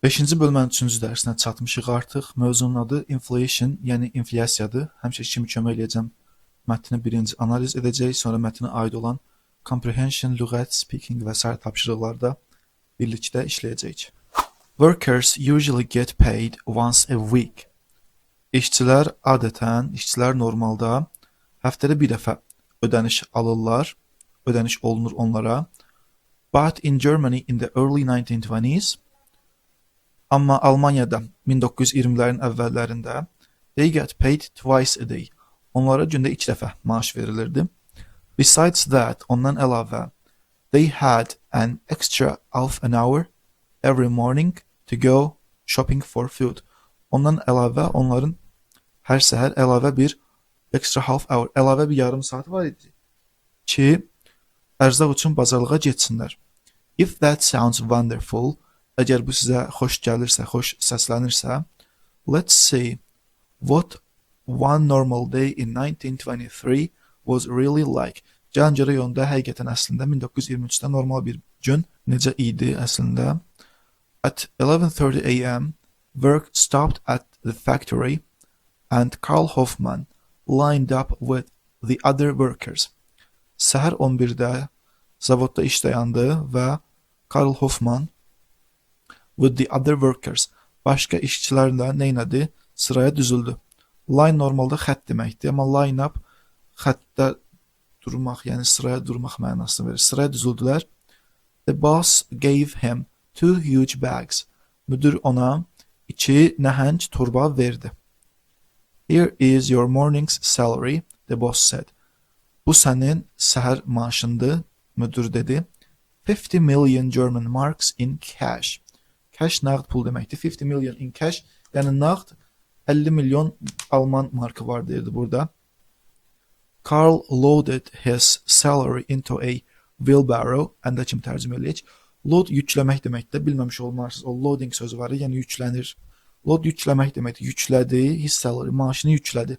5-ci bölmənin 3-cü dərsinə çatmışıq artıq. Mövzunun adı inflation, yəni inflyasiyadır. Həmişə kimi kömək eləyəcəm. Mətni birinci analiz edəcək, sonra mətnə aid olan comprehension, lüğət, speaking və sair tapşırıqlarda birlikdə işləyəcəyik. Workers usually get paid once a week. İşçilər normalda həftədə bir dəfə ödəniş alırlar, ödəniş olunur onlara. But in Germany in the early 1920s, amma Almaniyada 1920-lərin əvvəllərində they get paid twice a day. Onlara gündə 2 dəfə maaş verilirdi. Besides that, ondan əlavə they had an extra half an hour every morning to go shopping for food. Ondan əlavə onların hər səhər əlavə bir extra half hour, əlavə bir yarım saat var idi ki, ərzaq üçün bazarlığa getsinlər. If that sounds wonderful, əgər bu sizə xoş gəlirsə, xoş səslənirsə, let's see what one normal day in 1923 was really like. Gəlin görək onda həqiqətən əslində 1923-də normal bir gün necə idi əslində. At 11:30 a.m., work stopped at the factory and Karl Hoffman lined up with the other workers. Səhər 11-də zavodda iş dayandı və Karl Hoffman with the other workers başqa işçilərlə neynədi? Sıraya düzüldü. Line normalda xətt deməkdir, amma line up xəttdə durmaq, yəni sıraya durmaq mənasını verir. Sıraya düzüldülər. The boss gave him 2 huge bags. Müdür ona 2 nəhəng torba verdi. Here is your morning's salary, the boss said. Bu sənin səhər maaşındır, müdür dedi. 50 million German marks in cash. Cash nağd pul deməkdir. 50 million in cash, yəni nağd 50 milyon Alman markı var deyirdi burada. Karl loaded his salary into a wheelbarrow. Əndə kimi tərcümə eləyək. Load yükləmək deməkdir. Bilməmiş olmarsınız. O loading sözü var, yəni yüklənir. Load yükləmək deməkdir. Yüklədi, his salary, maaşını yüklədi.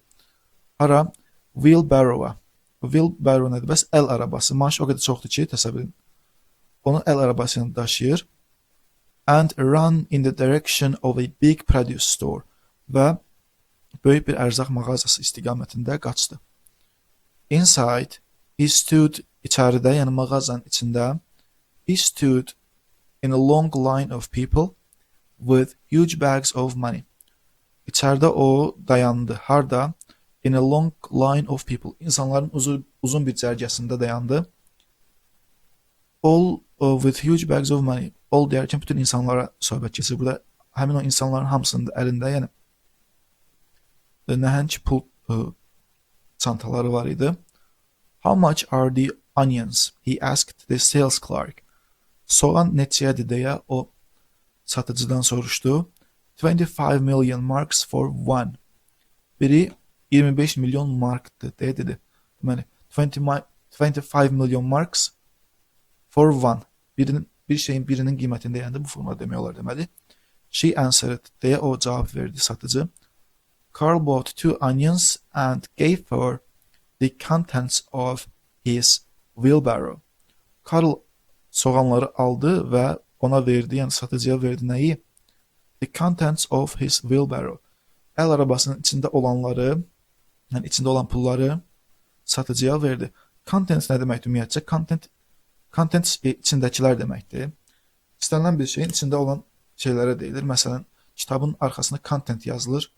Hara? Wheelbarrow-a. Wheelbarrow nədir? Bəs əl arabası. Maaş o qədər çoxdur ki, təsəvvür edin. Onu əl arabasını daşıyır. And run in the direction of a big produce store. Və böyük bir ərzaq mağazası istiqamətində qaçdı. Inside, he stood, içəridə, yəni mağazanın içində, he stood in a long line of people with huge bags of money. İçəridə o dayandı. Harda? In a long line of people. İnsanların uzun bir cərgəsində dayandı. All with huge bags of money. All deyərkən bütün insanlara söhbət keçir. Burada həmin o insanların hamısının əlində, yəni nəhəng pul çantaları var idi. How much are the onions? He asked the sales clerk. Soğan neçəyədir deyə o satıcıdan soruşdu. 25 million marks for one. Biri 25 milyon markdır deyə dedi. Deməli, 25 milyon marks for one. Bir şeyin birinin qiymətini deyəndə bu formada demək olar deməli. She answered deyə o cavab verdi satıcı. Karl bought 2 onions and gave her the contents of his wheelbarrow. Karl soğanları aldı və ona verdi, yəni satıcıya verdi nəyi? The contents of his wheelbarrow. Əl arabasının içində olanları, yəni içində olan pulları satıcıya verdi. Contents nə deməkdir ümumiyyətcə? Contents içindəkilər deməkdir. İstənilən bir şeyin içində olan şeylərə deyilir. Məsələn, kitabın arxasında content yazılır.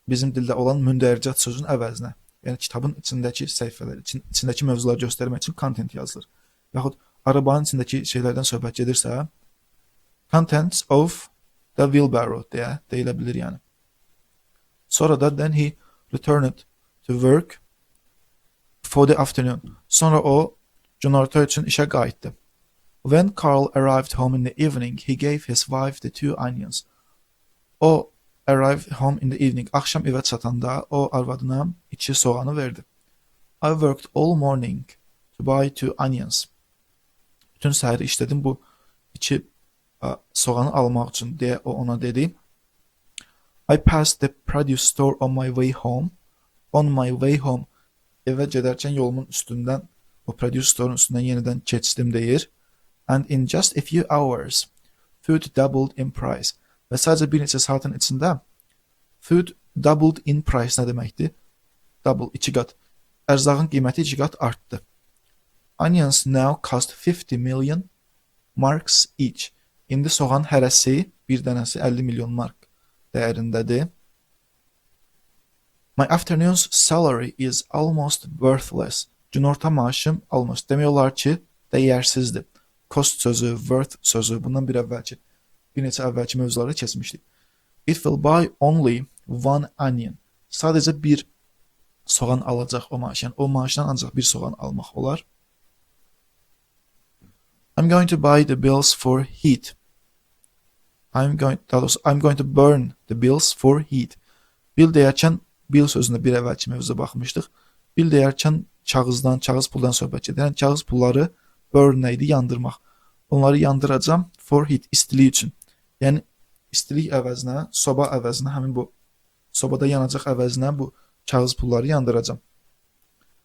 Bizim dildə olan mündəricət sözünün əvəzinə. Yəni kitabın içindəki səhifələr, içindəki mövzuları göstərmək üçün content yazılır. Yaxud arabanın içindəki şeylərdən söhbət gedirsə, contents of the wheelbarrow deyə deyilə bilir yəni. Sonra da then he returned to work for the afternoon. Sonra o günorta üçün işə qayıtdı. When Karl arrived home in the evening, he gave his wife the 2 onions. O arrived home in the evening. Axşam evə çatanda o arvadına 2 soğanı verdi. I worked all morning to buy 2 onions. Bütün səhəri işlədim bu 2 soğanı almaq üçün deyə o ona dedi. I passed the produce store on my way home. On my way home. Evə gedərkən yolumun üstündən, o produce store'un üstündən yenidən keçdim deyir. And in just a few hours, food doubled in price. və sadəcə bir neçə saatın içində food doubled in price nə deməkdir? Double, 2 qat. Ərzağın qiyməti 2 qat artdı. Onions now cost 50 million marks each. İndi soğan hərəsi, bir dənəsi 50 milyon mark dəyərindədir. My afternoon's salary is almost worthless. Günorta maaşım almost. Demək olar ki, dəyərsizdir. Cost sözü, worth sözü, bundan bir neçə əvvəlki mövzuları keçmişdik. It will buy only one onion. Sadəcə bir soğan alacaq o maaş. Yəni o maaşdan ancaq bir soğan almaq olar. I'm going to buy the bills for heat. I'm going to burn the bills for heat. Bill deyərkən, bill sözünə bir əvvəlki mövzuda baxmışdıq. Bill deyərkən kağızdan, kağız puldan söhbət gedir. Yəni kağız pulları burn nə idi? Yandırmaq. Onları yandıracam for heat, istilik üçün. Yəni istilik əvəzinə, soba əvəzinə, həmin bu sobada yanacaq əvəzinə bu kağız pulları yandıracam.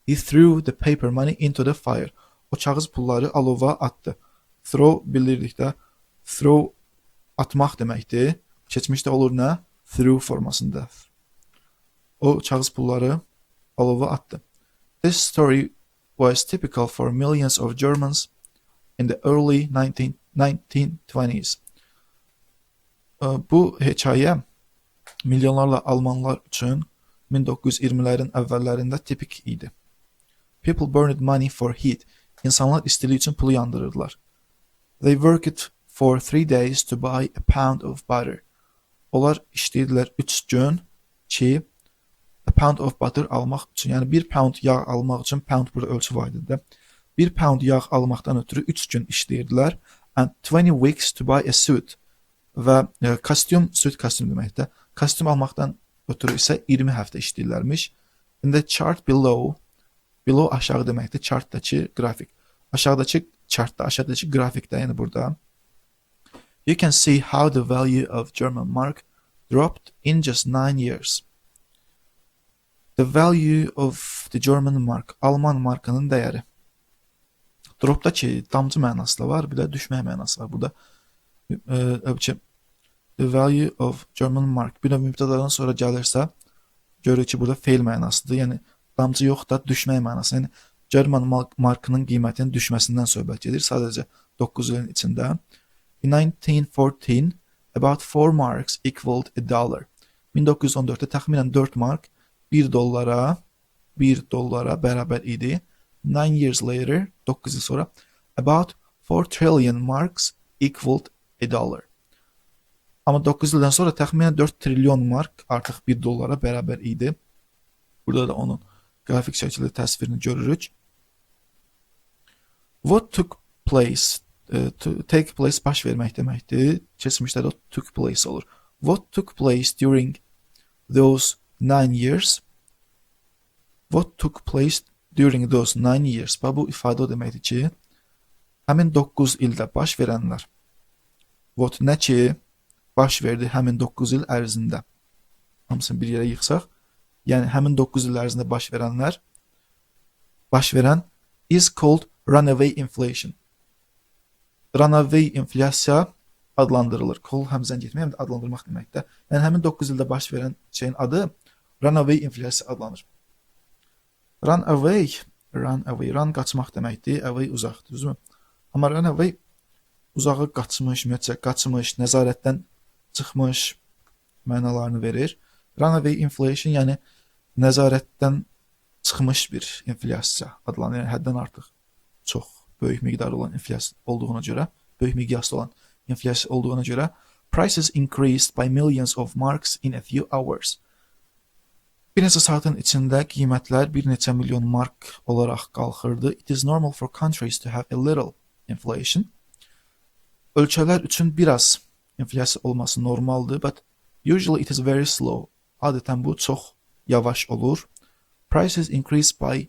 He threw the paper money into the fire. O kağız pulları alova atdı. Throw bilirdikdə, throw atmaq deməkdir. Keçmişdə olur nə? Through formasında. O kağız pulları alova atdı. This story was typical for millions of Germans in the early 1920s. Bu hekayə milyonlarla Almanlar üçün 1920-lərin əvvəllərində tipik idi. People burned money for heat. İnsanlar istilik üçün pulu yandırırdılar. They worked for 3 days to buy a pound of butter. Onlar işləyirdilər 3 gün ki, a pound of butter almaq üçün, yəni 1 pound yağ almaq üçün, pound burada ölçü vahidində, 1 pound yağ almaqdan ötürü 3 gün işləyirdilər. And 20 weeks to buy a suit. Və kostyum, suit kostyum deməkdir. Kostyum almaqdan ötürü isə 20 həftə işləyirlərmiş. In the chart below, below aşağı deməkdir, chartdakı qrafik. Aşağıdakı chartda, aşağıdakı qrafikdə, yəni burada. You can see how the value of German mark dropped in just 9 years. The value of the German mark, Alman markanın dəyəri. Dropda ki, damcı mənası da var, bir də düşmək mənası var. Burada the value of German mark bir də mübtədadan sonra gəlirsə, görürük ki, burada fail mənasıdır. Yəni damcı yox da düşmək mənası. Yəni German markının qiymətinin düşməsindən söhbət gedir. Sadəcə 9 ilin içində. In 1914, about 4 marks equaled a dollar. 1914-də təxminən 4 mark 1 dollara bərabər idi. 9 years later, 9 il sonra, about 4 trillion marks equaled a dollar. Amma 9 ildən sonra təxminən 4 trilyon mark artıq 1 dollara bərabər idi. Burada da onun qrafik şəkildə təsvirini görürük. What took place? To take place baş vermək deməkdir. Keçmişdə də took place olur. What took place during those 9 years? What took place during those 9 years? Bu ifadə o deməkdir ki, həmin 9 ildə baş verənlər. What nə ki, baş verdi həmin 9 il ərzində. Hamısını bir yerə yıxsaq, yəni həmin 9 il ərzində baş verən is called runaway inflation. Runaway inflyasiya adlandırılır. Call həmzən getmək, həm də adlandırmaq deməkdir. Yəni həmin 9 ildə baş verən şeyin adı runaway inflyasiya adlanır. Run qaçmaq deməkdir, away uzaqdır, düzdürmü? Amma runaway uzağa qaçmış, ümumiyyətcə qaçmış, nəzarətdən çıxmış mənalarını verir. Runaway inflation, yəni nəzarətdən çıxmış bir inflyasiya adlanır. Yəni həddən artıq çox böyük miqdarda olan inflyasiya olduğuna görə, böyük miqyasda olan inflyasiya olduğuna görə, prices increased by millions of marks in a few hours. Bir neçə saatın içində qiymətlər bir neçə milyon mark olaraq qalxırdı. It is normal for countries to have a little inflation. Ölkələr üçün biraz inflyasiya olması normaldır, but usually it is very slow. Adətən bu çox yavaş olur. Prices increase by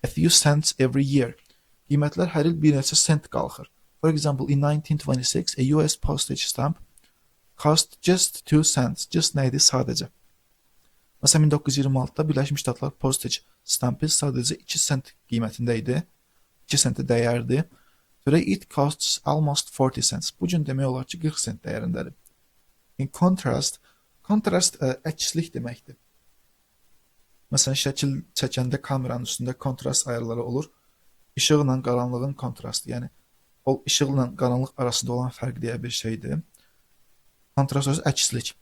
a few cents every year. Qiymətlər hər il bir neçə sent qalxır. For example, in 1926, a US postage stamp cost just 2 cents. Just nə idi? Sadəcə. Məsələn, 1926-da Birləşmiş Ştatlar postage stampı sadəcə 2 sent qiymətində idi. 2 sentə dəyərdi. Today it costs almost 40 cents. Bu gün demək olar ki, 40 sent dəyərindədir. In contrast, kontrast əkslik deməkdir. Məsələn, şəkil çəkəndə kameranın üstündə kontrast ayarları olur. İşıqla qaranlığın kontrastı, yəni o işıqla qaranlıq arasında olan fərq deyə bir şeydir. Kontrast sözü əkslik.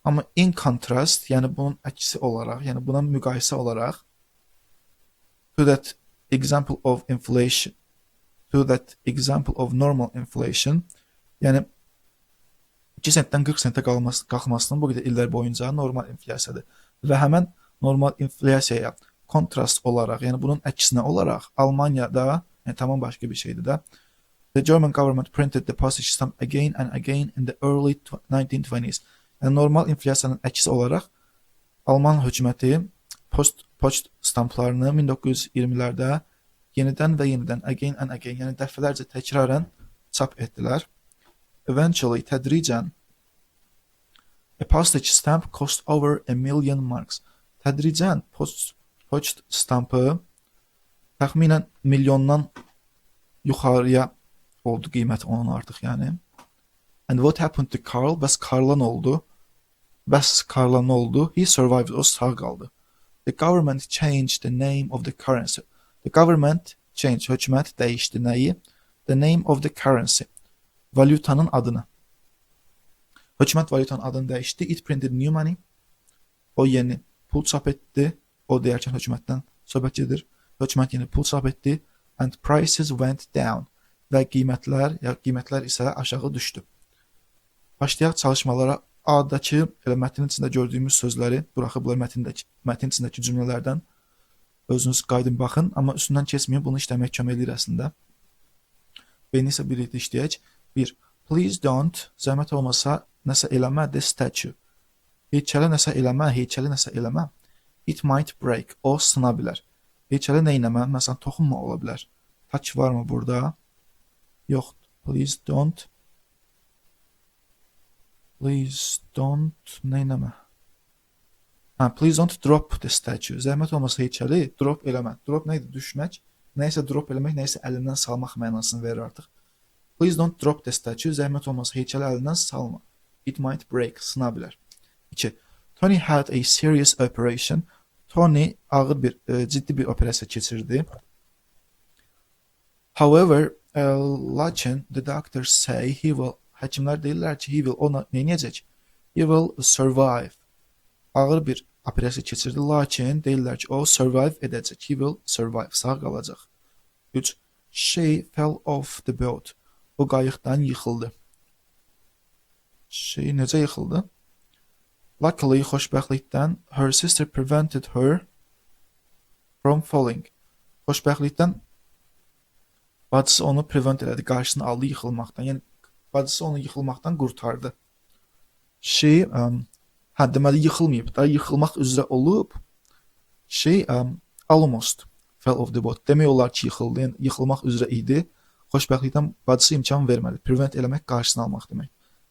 Amma in contrast, yəni bunun əksi olaraq, yəni buna müqayisə olaraq to that example of inflation, to that example of normal inflation, yəni 2 sentdən 40 sentə qalxmasının bu qədər illər boyunca normal inflyasiyadır. Və həmən normal inflyasiyaya kontrast olaraq, yəni bunun əksinə olaraq Almaniyada, yəni tamam başqa bir şeydir də. The German government printed the postage stamp again and again in the early 1920s. Yəni normal inflyasiyanın əksi olaraq Alman hökuməti poçt stamplarını 1920-lərdə yenidən və yenidən again and again, yəni dəfələrcə təkrarən çap etdilər. Eventually, tədricən a postage stamp cost over a million marks. Tədricən poçt stampı təxminən milyondan yuxarıya oldu qiyməti onun artıq, yəni. And what happened to Karl? Bəs Karla nə oldu? He survived, o sağ qaldı. The government changed the name of the currency. The government changed, hökumət dəyişdi nəyi? The name of the currency. Valyutanın adını. Hökumət valyutanın adını dəyişdi. It printed new money. O yeni pul çap etdi. O deyərkən hökumətdən söhbət gedir. Hökumət yeni pul çap etdi. And prices went down. Və qiymətlər isə aşağı düşdü. Başlayaq çalışmalara. A'dakı mətnin içində gördüyümüz sözləri buraxıblar mətnin içindəki cümlələrdən. Özünüz qaydın baxın, amma üstündən keçməyin, bunu işləmək kömək edir əslində. Beni isə birlikdə işləyək. 1. Please don't, zəhmət olmasa nəsə eləmə, the statue. Heykələ nəsə eləmə. It might break, o sına bilər. Heykələ nə eləmə, məsələn, toxunma ola bilər. Touch varmı burada? Yox. Please don't. Please don't, nə eləmə. Please don't drop the statue. Zəhmət olmasa heykəli drop eləmə. Drop nə idi? Düşmək. Nəysə drop eləmək, nəysə əlindən salmaq mənasını verir artıq. Please don't drop the statue. Zəhmət olmasa heykəli əlindən salma. It might break, sına bilər. 2. Tony had a serious operation. Tony ağır bir, ciddi bir operasiya keçirdi. However, lakin the doctors say he will, həkimlər deyirlər ki, he will, ona neynəyəcək? He will survive. Ağır bir operasiya keçirdi, lakin deyirlər ki, o survive edəcək. He will survive, sağ qalacaq. 3. She fell off the boat. O qayıqdan yıxıldı. She necə yıxıldı? Luckily, xoşbəxtlikdən, her sister prevented her from falling. Xoşbəxtlikdən bacısı onu prevent elədi, qarşısını aldı yıxılmaqdan. Yəni, bacısı onu yıxılmaqdan qurtardı. She, deməli, yıxılmayıb da, yıxılmaq üzrə olub. She almost fell off the boat. Demək olar ki, yıxıldı, yəni yıxılmaq üzrə idi. Xoşbəxtlikdən bacısı imkan vermədi. Prevent eləmək, qarşısını almaq demək.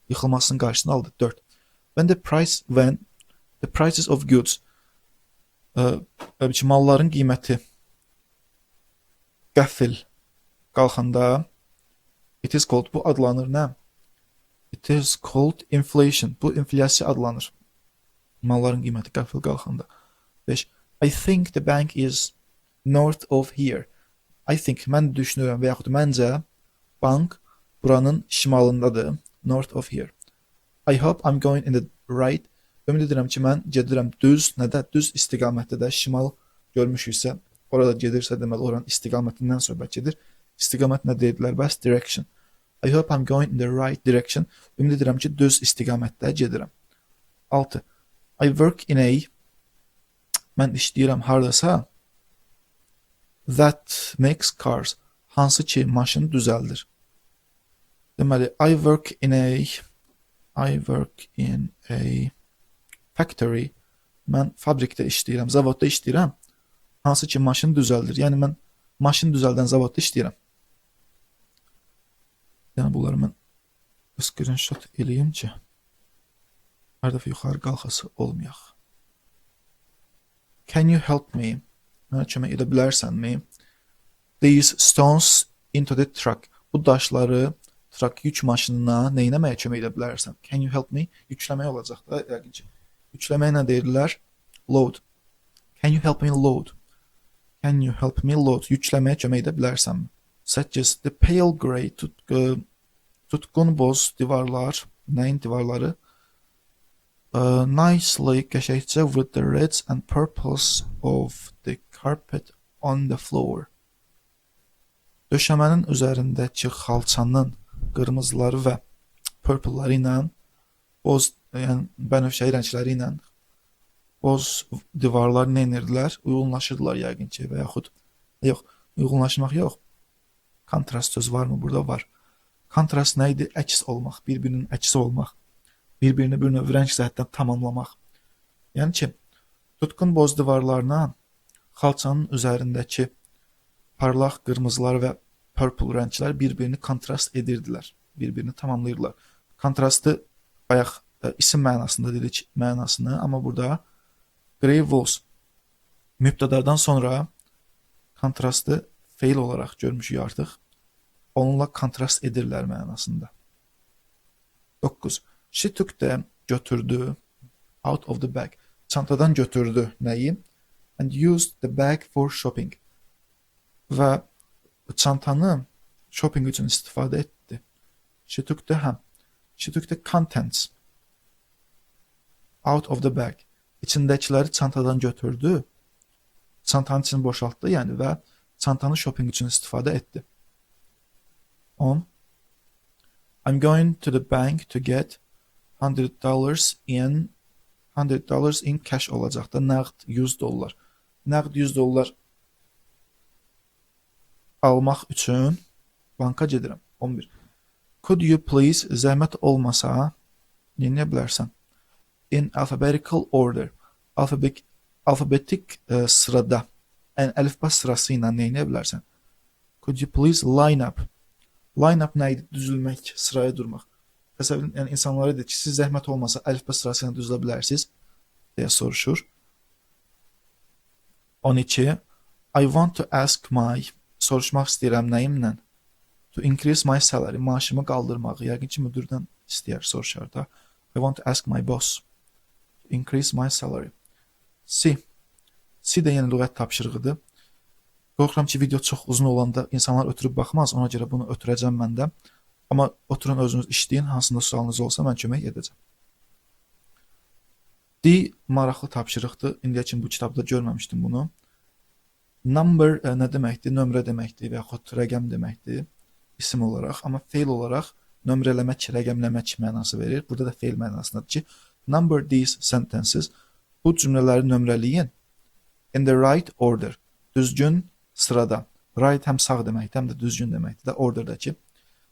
Yıxılmasının qarşısını aldı. 4. When the prices of goods, malların qiyməti qəfil qalxanda, it is called, bu adlanır nə? It is called inflation. Bu inflyasiya adlanır. Malların qiyməti qəfil qalxanda. 5. I think the bank is north of here. I think, mən düşünürəm və yaxud məncə bank buranın şimalındadır. North of here. I hope I'm going in the right. Ümid edirəm ki, mən gedirəm düz, nədə? Düz istiqamətdə də, şimal görmüşüksə, orada gedirsə deməli, oranın istiqamətindən söhbət gedir. İstiqamət nə deyirlər? Bəs direction. I hope I'm going in the right direction. Ümid edirəm ki, düz istiqamətdə gedirəm. 6. I work in a, mən işləyirəm hardasa, that makes cars. Hansı ki, maşın düzəldir. Deməli, I work in a factory. Mən fabrikdə işləyirəm, zavodda işləyirəm. Hansı ki, maşın düzəldir. Yəni, mən maşın düzəldən zavodda işləyirəm. Yəni, bunları mən screenshot eləyim ki, hər dəfə yuxarı qalxası olmayaq. Can you help me? Mənə kömək edə bilərsənmi? These stones into the truck. Bu daşları trak yük maşınına neynəməyə kömək edə bilərsən? Can you help me? Yükləmək olacaq da yəqin ki. Yükləməyə nə deyirlər? Load. Can you help me load? Can you help me load? Yükləməyə kömək edə bilərsənmi? 8. The pale grey tutqun boz divarlar, nəyin divarları? Nicely qəşəngcə with the reds and purples of the carpet on the floor. Döşəmənin üzərindəki xalçanın qırmızıları və purple-ları ilə boz, yəni bənövşəyi rəngləri ilə boz divarlar nə edirdilər? Uyğunlaşırdılar yəqin ki və yaxud yox, uyğunlaşmaq yox. Kontrast söz varmı? Burada var. Kontrast nə idi? Əks olmaq, bir-birinin əksi olmaq. Bir-birini bir növ rəng cəhətdən tamamlamaq. Yəni ki, tutqun boz divarlarına xalçanın üzərindəki parlaq qırmızılar və purple rənglər bir-birini kontrast edirdilər. Bir-birini tamamlayırlar. Kontrastı bayaq isim mənasında dedik mənasını, amma burada grey walls mübtədadan sonra kontrastı feil olaraq görmüşük artıq. Onunla kontrast edirlər mənasında. 9. She took them, götürdü, out of the bag. Çantadan götürdü nəyi? And used the bag for shopping. Və çantanı shopping üçün istifadə etdi. She took the contents out of the bag. İçindəkiləri çantadan götürdü. Çantanın içini boşaltdı, yəni və çantanı shopping üçün istifadə etdi. 10. I'm going to the bank to get $100 in cash olacaq da nəqd $100. Nəqd $100 almaq üçün banka gedirəm. 11. Could you please, zəhmət olmasa, neyə bilərsən? In alphabetical order. Alfabetik sırada, yəni əlifba sırası ilə neyə bilərsən? Could you please line up? Line up nə idi? Düzülmək, sıraya durmaq. Məsələn, yəni insanlara deyir ki, siz zəhmət olmasa əlifba sırası ilə düzülə bilərsiniz deyə soruşur. 12. I want to ask my, soruşmaq istəyirəm nəyimlə? To increase my salary, maaşımı qaldırmağı. Yəqin ki, müdürdən istəyər, soruşar da. I want to ask my boss to increase my salary. C. C də yəni lüğət tapşırığıdır. Qorxuram ki, video çox uzun olanda insanlar ötürüb baxmaz, ona görə bunu ötürəcəm mən də. Amma oturun özünüz işləyin, hansında sualınız olsa mən kömək edəcəm. D. Maraqlı tapşırıqdır. İndiyə kimi bu kitabda görməmişdim bunu. Number nə deməkdir? Nömrə deməkdir və yaxud rəqəm deməkdir. İsim olaraq, amma feil olaraq nömrələmək, rəqəmləmək mənası verir. Burada da feil mənasındadır ki, number these sentences, bu cümlələri nömrələyin in the right order, düzgün sırada. Right həm sağ deməkdir, həm də düzgün deməkdir də orderdəki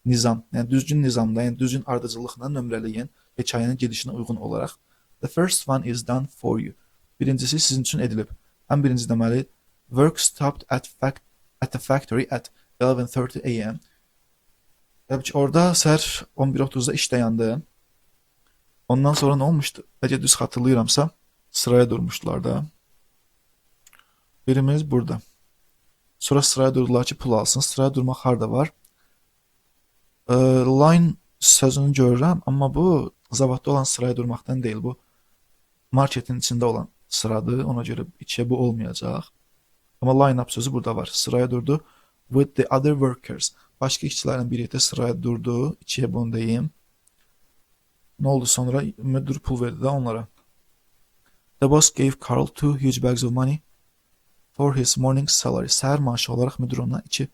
nizam, yəni düzgün nizamda, yəni düzgün ardıcıllıqla nömrələyin hekayənin gedişinə uyğun olaraq. The first one is done for you. Birincisi sizin üçün edilib. Ən birinci deməli, work stopped at the factory at 11:30 a.m. Təbii ki, orada səhər 11:30-da iş dayandı. Ondan sonra nə olmuşdu? Bəlkə düz xatırlayıramsa, sıraya durmuşdular da. Birimiz burada. Sonra sıraya durdular ki, pul alsın. Sıraya durmaq harda var? Line sözünü görürəm, amma bu zavadda olan sıraya durmaqdan deyil. Bu marketin içində olan sıradır. Ona görə içə bu olmayacaq. Amma line up sözü burada var. Sıraya durdu. With the other workers. Başqa işçilərin birlikdə sıraya durdu. İkiyə bunu deyim. Nə oldu sonra? Müdür pul verdi də onlara. The boss gave Carl 2 huge bags of money for his morning salary. Səhər maaşı olaraq müdür ona 2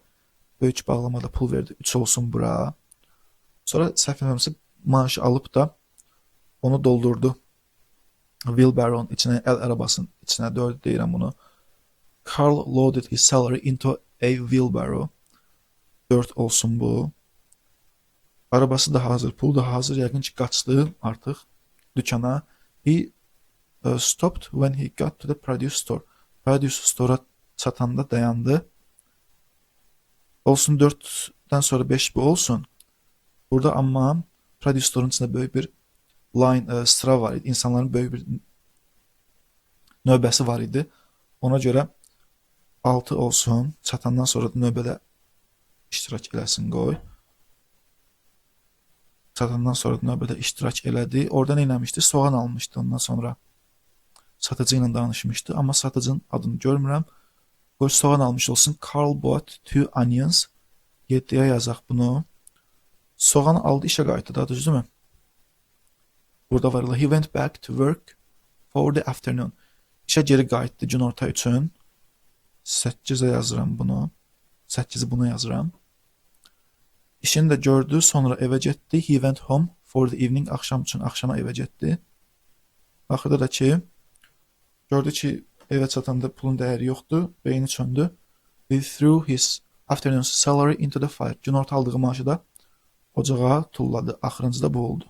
böyük bağlamada pul verdi. 3 olsun bura. Sonra səhv etmirəmsə maaşı alıb da onu doldurdu. Wheelbarrow'un içinə, əl arabasının içinə, dördü deyirəm bunu. Carl loaded his salary into a wheelbarrow. 4 olsun bu. Arabası da hazır, pul da hazır. Yəqin ki, qaçdı artıq dükana. He stopped when he got to the produce store. Produce store'a çatanda dayandı. Olsun 4'dən sonra 5 bu olsun. Burada amma produce store'un içində böyük bir line, sıra var idi. İnsanların böyük bir növbəsi var idi. Ona görə 6 olsun. Çatandan sonra da növbədə iştirak eləsin qoy. satandan sonra növbədə iştirak elədi. Orada nə etmişdi? Soğan almışdı ondan sonra. Satıcı ilə danışmışdı, amma satıcının adını görmürəm. Qoy soğan almış olsun. Carl bought 2 onions. 7-yə yazaq bunu. Soğanı aldı, işə qayıtdı da, düzdürmü? Burada var. He went back to work for the afternoon. İşə geri qayıtdı günorta üçün. 8-ə yazıram bunu. 8-i buna yazıram. İşini də gördü, sonra evə getdi. He went home for the evening. Axşam üçün axşama evə getdi. Axırda da ki, gördü ki, evə çatanda pulun dəyəri yoxdur. Beyni çöndü. He threw his afternoon salary into the fire. Günorta aldığı maaşı da ocağa tulladı. Axırıncıda bu oldu.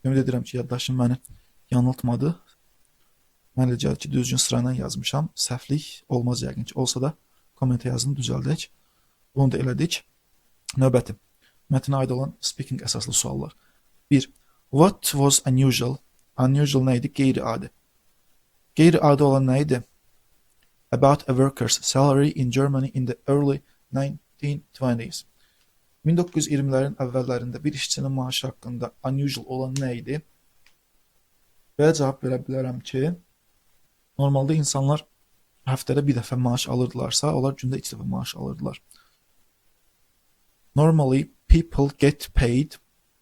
Ümid edirəm ki, yaddaşım məni yanıltmadı. Mən elə gəlir ki, düzgün sırayla yazmışam. Səhvlik olmaz yəqin ki. Olsa da kommentə yazın, düzəldək. Bunu da elədik. Növbəti. Mətnə aid olan speaking əsaslı suallar. 1. What was unusual? Unusual nə idi? Qeyri-adi. Qeyri-adi olan nə idi? About a worker's salary in Germany in the early 1920s. 1920-lərin əvvəllərində bir işçinin maaşı haqqında unusual olan nə idi? Və cavab verə bilərəm ki, normalda insanlar həftədə bir dəfə maaş alırdılarsa, onlar gündə 2 dəfə maaş alırdılar. Normally, people get paid,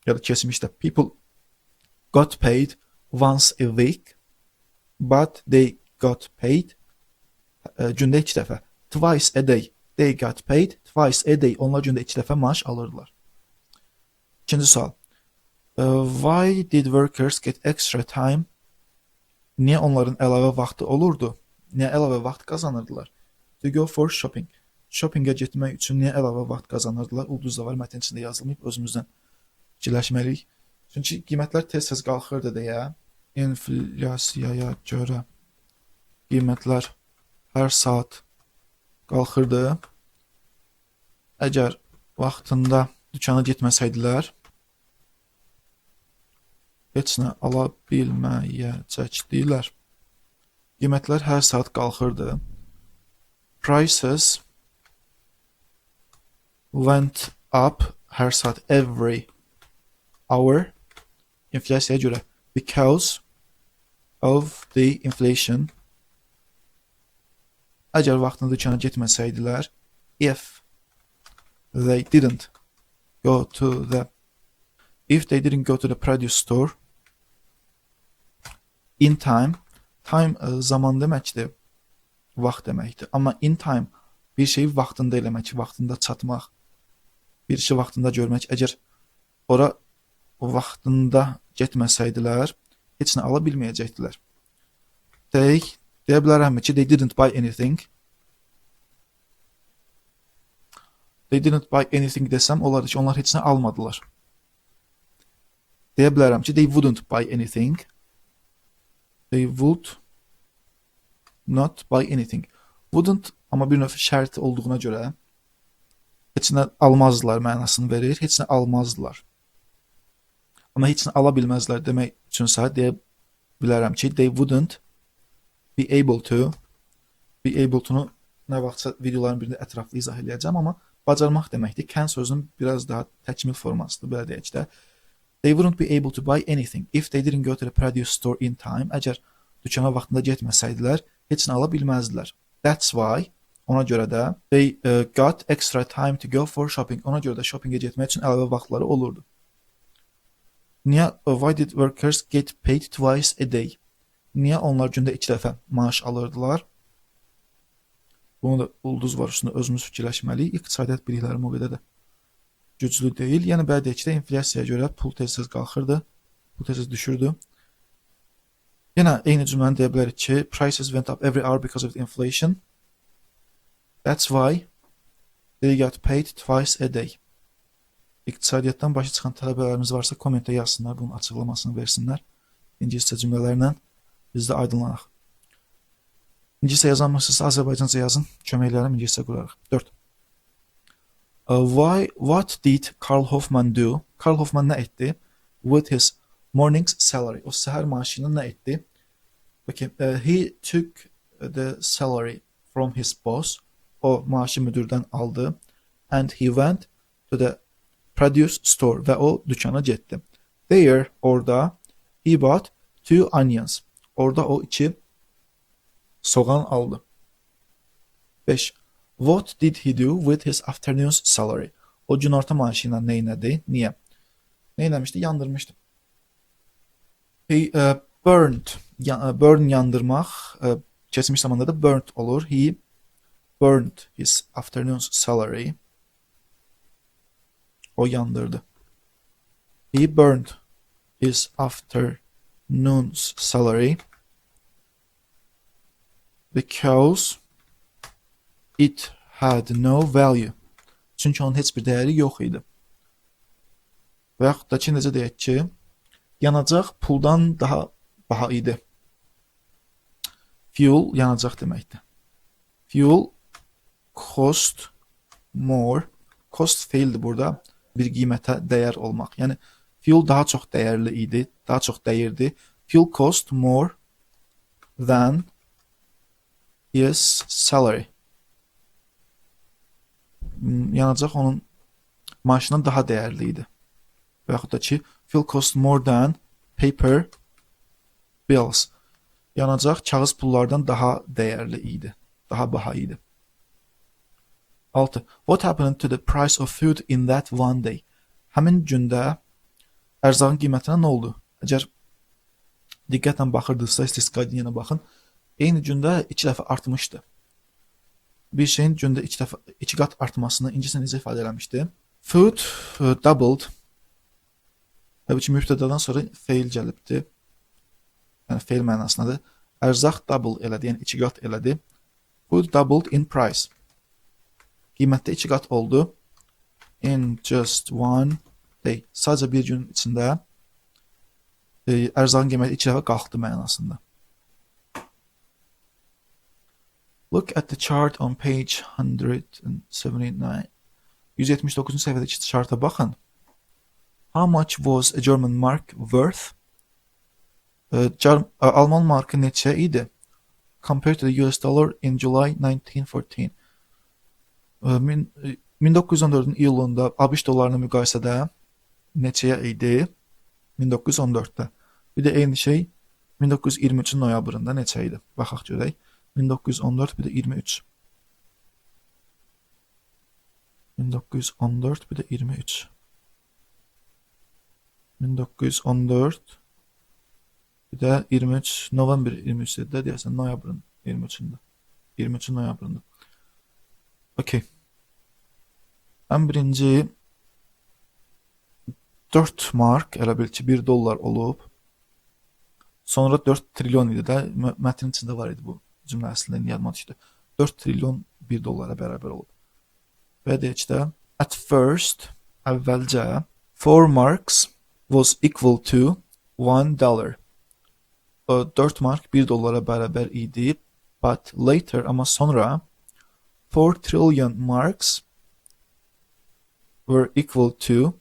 ya da keçmişdə, people got paid once a week, but they got paid gündə 2 dəfə. Twice a day, they got paid twice a day. Onlar gündə 2 dəfə maaş alırdılar. İkinci sual. Why did workers get extra time? Niyə onların əlavə vaxtı olurdu? Niyə əlavə vaxt qazanırdılar? To go for shopping. Shoppingə getmək üçün niyə əlavə vaxt qazanırdılar? Ulduz da var, mətn içində yazılmayıb, özümüzdən fikirləşməliyik. Çünki qiymətlər tez-tez qalxırdı deyə, inflyasiyaya görə qiymətlər hər saat qalxırdı. Əgər vaxtında dükana getməsəydilər, heç nə ala bilməyəcəkdilər. Qiymətlər hər saat qalxırdı. Prices went up hər saat every hour. İnflyasiyaya görə. Because of the inflation. Əgər vaxtında dükana getməsəydilər, if they didn't go to the produce store in time, time zaman deməkdir, vaxt deməkdir. Amma in time bir şeyi vaxtında eləmək, vaxtında çatmaq, bir işi vaxtında görmək. Əgər ora vaxtında getməsəydilər, heç nə ala bilməyəcəkdilər. Deyə bilərəmmi ki, they didn't buy anything. They didn't buy anything desəm, olardı ki, onlar heç nə almadılar. Deyə bilərəm ki, they wouldn't buy anything. They would not buy anything. Wouldn't, amma bir növ şərt olduğuna görə heç nə almazdılar mənasını verir. Heç nə almazdılar. Amma heç nə ala bilməzlər demək üçünsə deyə bilərəm ki, they wouldn't be able to. Be able to-nu nə vaxtsa videoların birində ətraflı izah edəcəm, amma bacarmaq deməkdir. Can sözünün biraz daha təkmil formasıdır, belə deyək də. They wouldn't be able to buy anything if they didn't go to the produce store in time. Əgər dükana vaxtında getməsəydilər, heç nə ala bilməzdilər. That's why, ona görə də they got extra time to go for shopping. Ona görə də shoppingə getmək üçün əlavə vaxtları olurdu. Niyə why did workers get paid twice a day? Niyə onlar gündə 2 dəfə maaş alırdılar? Bunu da ulduz var üstündə özümüz fikirləşməliyik. İqtisadiyyat biliklərim o qədər də güclü deyil. Yəni belə deyək ki, inflyasiyaya görə pul tez-tez qalxırdı, pul tez-tez düşürdü. Yenə eyni cümləni deyə bilərik ki, prices went up every hour because of the inflation. That's why they got paid twice a day. İqtisadiyyatdan başa çıxan tələbələrimiz varsa kommentə yazsınlar, bunun açıqlamasını versinlər. İngiliscə cümlələrlə biz də aydınlanaq. İngiliscə yazanmırsınızsa Azərbaycanca yazın, köməklərəm İngiliscə qurarıq. 4. What did Karl Hoffman do? Karl Hoffman nə etdi? With his morning's salary. O səhər maaşını nə etdi? Okay, he took the salary from his boss. O maaşı müdürdən aldı. And he went to the produce store. Və o dükana getdi. There, orada, he bought 2 onions. Orada o 2 soğan aldı. 5. What did he do with his afternoon's salary? O günorta maaşı ilə nə etdi? Niyə? Nə etmişdi? Yandırmışdı. He burned. Burn yandırmaq. Keçmiş zamanda da burnt olur. He burned his afternoon's salary. O yandırdı. He burned his afternoon's salary because it had no value. Çünki onun heç bir dəyəri yox idi. Və yaxud da ki, necə deyək ki, yanacaq puldan daha baha idi. Fuel yanacaq deməkdir. Fuel cost more. Cost feildir burada. Bir qiymətə dəyər olmaq. Yəni fuel daha çox dəyərli idi, daha çox dəyirdi. Fuel cost more than his salary. Yanacaq onun maaşından daha dəyərli idi. Və yaxud da ki, fuel cost more than paper bills. Yanacaq kağız pullardan daha dəyərli idi, daha baha idi. 6. What happened to the price of food in that one day? Həmin gündə ərzağın qiymətinə nə oldu? Əgər diqqətlə baxırdınızsa, istiqadə yenə baxın. Eyni gündə 2 dəfə artmışdı. Bir şeyin gündə 2 qat artmasını ingiliscə necə ifadə eləmişdi? Food doubled. Təbii ki, mübtədadan sonra feil gəlibdi. Yəni feil mənasındadır. Ərzaq double elədi, yəni 2 qat elədi. Food doubled in price. Qiymətdə 2 qat oldu. In just one day. Sadəcə bir gün içində ərzağın qiyməti 2 dəfə qalxdı mənasında. Look at the chart on page 179. 179-cu səhifədəki charta baxın. How much was a German mark worth? Alman markı neçə idi? Compared to the US dollar in July 1914. 1914-ün iyulunda ABŞ dollarına müqayisədə neçəyə idi? 1914-də. Bir də eyni şey 1923-cün noyabrında neçə idi? Baxaq görək. 1914 bir də 23. 1914 bir də 23. 1914 bir də 23 november 23-də deyəsən noyabrın 23-də. 23 noyabrında. Okay. Ən birinci 4 mark elə bil ki 1 dollar olub. Sonra 4 trilyon idi də. Mətnin içində var idi bu cümlə əslində yadıma düşdü. 4 trilyon 1 dollara bərabər olub. Və deyək də at first əvvəlcə 4 marks was equal to 1 dollar. 4 mark 1 dollara bərabər idi. But later amma sonra 4 trillion marks were equal to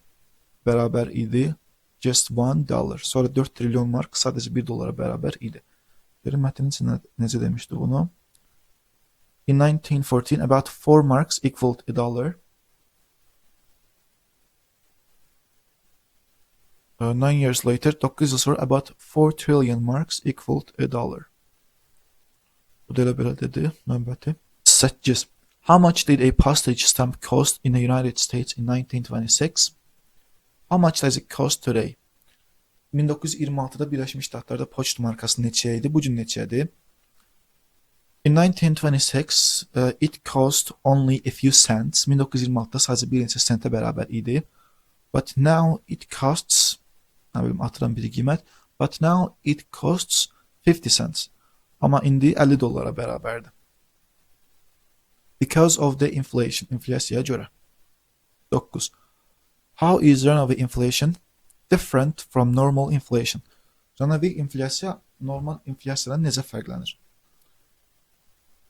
bərabər idi just 1 dollar. Sonra 4 trilyon mark sadəcə 1 dollara bərabər idi. Görün mətnin içində necə demişdi bunu? In 1914, about 4 marks equaled a dollar. 9 years later, 9 yıl sonra about 4 trillion marks equaled a dollar. Bu da elə belə dedi, növbəti. 8. How much did a postage stamp cost in the United States in 1926? How much does it cost today? 1926-da Birləşmiş Ştatlarda poçt markası neçə idi? Bu gün neçədir? In 1926, it cost only a few cents. 1926-da sadəcə bir neçə sentə bərabər idi. But now it costs, nə bilim, atıran bir qiymət. But now it costs 50 cents. Amma indi 50 dollara bərabərdir. Because of the inflation. İnflyasiyaya görə. 9. How is runaway inflation different from normal inflation? Runaway inflyasiya normal inflyasiyadan necə fərqlənir?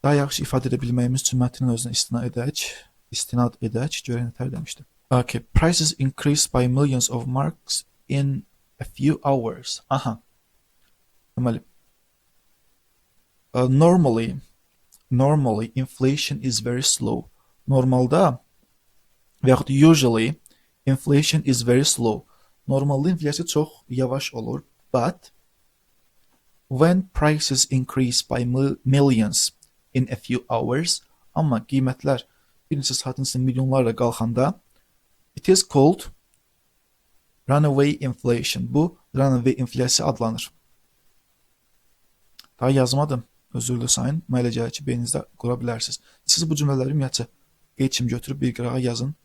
Daha yaxşı ifadə edə bilməyimiz üçün mətnin özünə istinad edək, görək nətər demişdi. Okay, prices increased by millions of marks in a few hours. Aha. Deməli, normally inflation is very slow. Normalda və yaxud usually inflation is very slow. Normalda inflyasiya çox yavaş olur, but when prices increase by millions in a few hours, amma qiymətlər bir neçə saatin içində milyonlarla qalxanda, it is called runaway inflation. Bu runaway inflyasiya adlanır. Daha yazmadım. Özürlü sayın. Mən elə gəlir ki, beyninizdə qura bilərsiniz. Siz bu cümlələri ümumiyyətcə geçim götürüb bir qırağa yazın.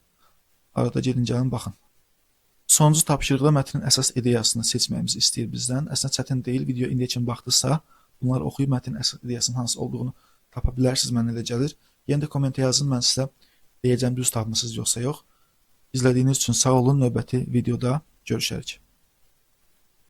Arada gedin gəlin baxın. Sonuncu tapşırıqda mətnin əsas ideyasını seçməyimizi istəyir bizdən. Əslində çətin deyil. Video indiyə kimi baxdısa, bunları oxuyub mətnin əsas ideyasının hansı olduğunu tapa bilərsiniz, mənə elə gəlir. Yenə də kommentə yazın, mən sizə deyəcəm düz tapmısınız yoxsa yox. İzlədiyiniz üçün sağ olun. Növbəti videoda görüşərik.